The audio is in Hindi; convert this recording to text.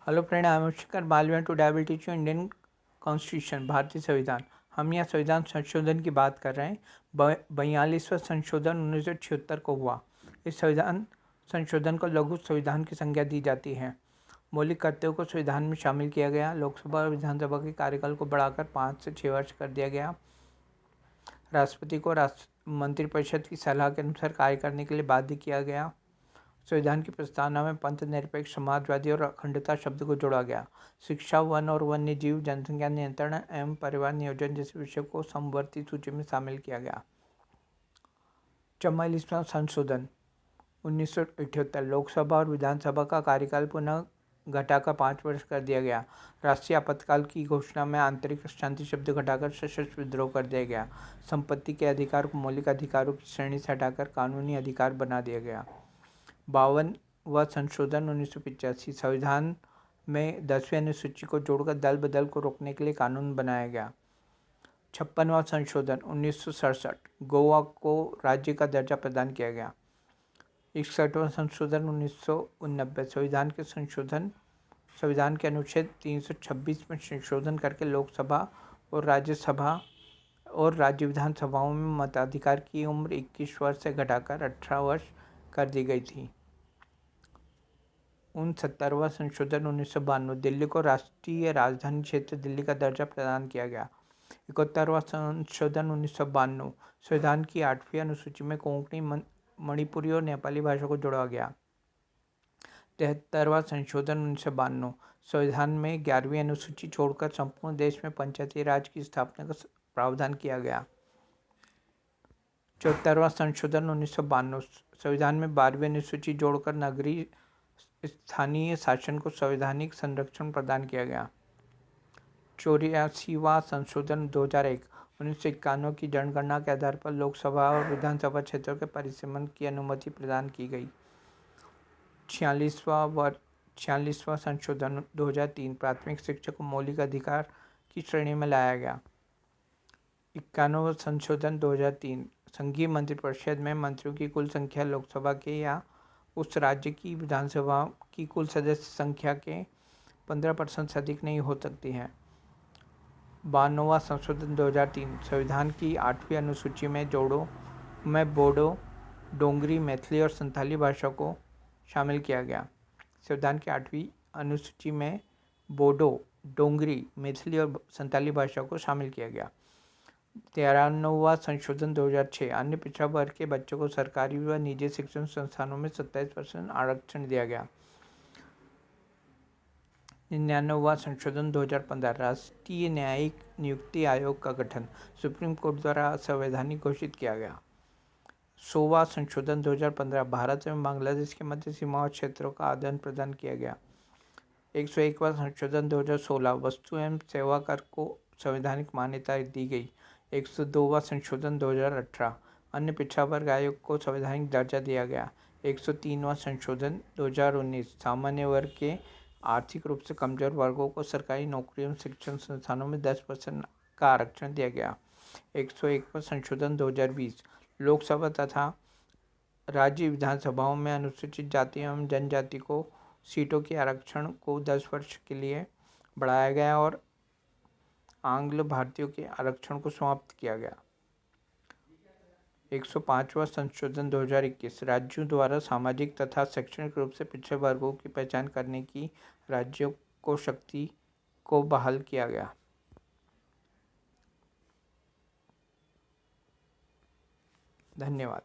Hello friend, I am Shikhar Malviya today will teach you Indian constitution, भारतीय संविधान। हम यहाँ संविधान संशोधन की बात कर रहे हैं। 42वां संशोधन 1976 को हुआ। इस संविधान संशोधन को लघु संविधान की संज्ञा दी जाती है। मौलिक कर्तव्यों को संविधान में शामिल किया गया। लोकसभा और विधानसभा के कार्यकाल को बढ़ाकर 5 से 6 वर्ष कर दिया गया। राष्ट्रपति को मंत्रिपरिषद की सलाह के अनुसार कार्य करने के लिए बाध्य किया गया। संविधान की प्रस्तावना में पंथ निरपेक्ष, समाजवादी और अखंडता शब्द को जोड़ा गया। शिक्षा, वन और वन्य जीव, जनसंख्या नियंत्रण एवं परिवार नियोजन जैसे विषयों को समवर्ती सूची में शामिल किया गया। 44वां संशोधन 1978 लोकसभा और विधानसभा का कार्यकाल पुनः घटाकर 5 वर्ष कर दिया गया। राष्ट्रीय आपातकाल की घोषणा में आंतरिक शांति शब्द घटाकर सशस्त्र विद्रोह कर दिया गया। संपत्ति के अधिकार को मौलिक अधिकारों की श्रेणी से हटाकर कानूनी अधिकार बना दिया गया। 52वां संशोधन 1985 संविधान में 10वीं अनुसूची को जोड़कर दल बदल को रोकने के लिए कानून बनाया गया। 56वां संशोधन 1967 गोवा को राज्य का दर्जा प्रदान किया गया। 61वां संशोधन 1989 संविधान के अनुच्छेद 326 में संशोधन करके लोकसभा और राज्यसभा और राज्य विधानसभाओं में मताधिकार की उम्र 21 वर्ष से घटाकर 18 वर्ष कर दी गई थी। 69वां संशोधन 1992 दिल्ली को राष्ट्रीय राजधानी क्षेत्र दिल्ली का दर्जा प्रदान किया गया। 71वां संशोधन 1992 संविधान की 8वीं अनुसूची में कोंकणी, मणिपुरी और नेपाली भाषा को जोड़ा गया। 73वां संशोधन 1992 संविधान में 11वीं अनुसूची छोड़कर संपूर्ण देश में पंचायती राज की स्थापना का प्रावधान किया गया। 74वां संशोधन 1992 संविधान में 12वीं अनुसूची जोड़कर नगरीय स्थानीय शासन को संवैधानिक संरक्षण प्रदान किया गया। 84वां संशोधन 2001 1991 की जनगणना के आधार पर लोकसभा और विधानसभा क्षेत्रों के परिसीमन की अनुमति प्रदान की गई। 46वां संशोधन 2003 प्राथमिक शिक्षा को मौलिक अधिकार की श्रेणी में लाया गया। 91वां संशोधन 2003 संघीय मंत्रिपरिषद में मंत्रियों की कुल संख्या लोकसभा के या उस राज्य की विधानसभा की कुल सदस्य संख्या के 15% से अधिक नहीं हो सकती है। 92वां संशोधन 2003 संविधान की 8वीं अनुसूची में बोडो, डोंगरी, मैथिली और संथाली भाषा को शामिल किया गया। संविधान की 8वीं अनुसूची में बोडो, डोंगरी, मैथिली और संथाली भाषा को शामिल किया गया। 93वां संशोधन 2006 अन्य पिछड़ा वर्ग के बच्चों को सरकारी व निजी शिक्षण संस्थानों में 27% आरक्षण दिया गया। 99वां संशोधन 2015 राष्ट्रीय न्यायिक नियुक्ति आयोग का गठन सुप्रीम कोर्ट द्वारा असंवैधानिक घोषित किया गया। 100वां संशोधन 2015 भारत एवं बांग्लादेश के मध्य सीमाओं क्षेत्रों का आदान प्रदान किया गया। 101वां संशोधन 2016 वस्तु एवं सेवा कर को संवैधानिक मान्यता दी गई। 102वां संशोधन 2018 अन्य पिछड़ा वर्ग आयोग को संवैधानिक दर्जा दिया गया। 103वां संशोधन 2019 सामान्य वर्ग के आर्थिक रूप से कमजोर वर्गों को सरकारी नौकरियों शिक्षण संस्थानों में 10% का आरक्षण दिया गया। 101वां संशोधन 2020 लोकसभा तथा राज्य विधानसभाओं में अनुसूचित जाति एवं जनजाति को सीटों के आरक्षण को 10 वर्ष के लिए बढ़ाया गया और आंग्ल भारतीयों के आरक्षण को समाप्त किया गया। 105वां संशोधन 2021 राज्यों द्वारा सामाजिक तथा शैक्षणिक रूप से पिछड़े वर्गों की पहचान करने की राज्यों को शक्ति को बहाल किया गया। धन्यवाद।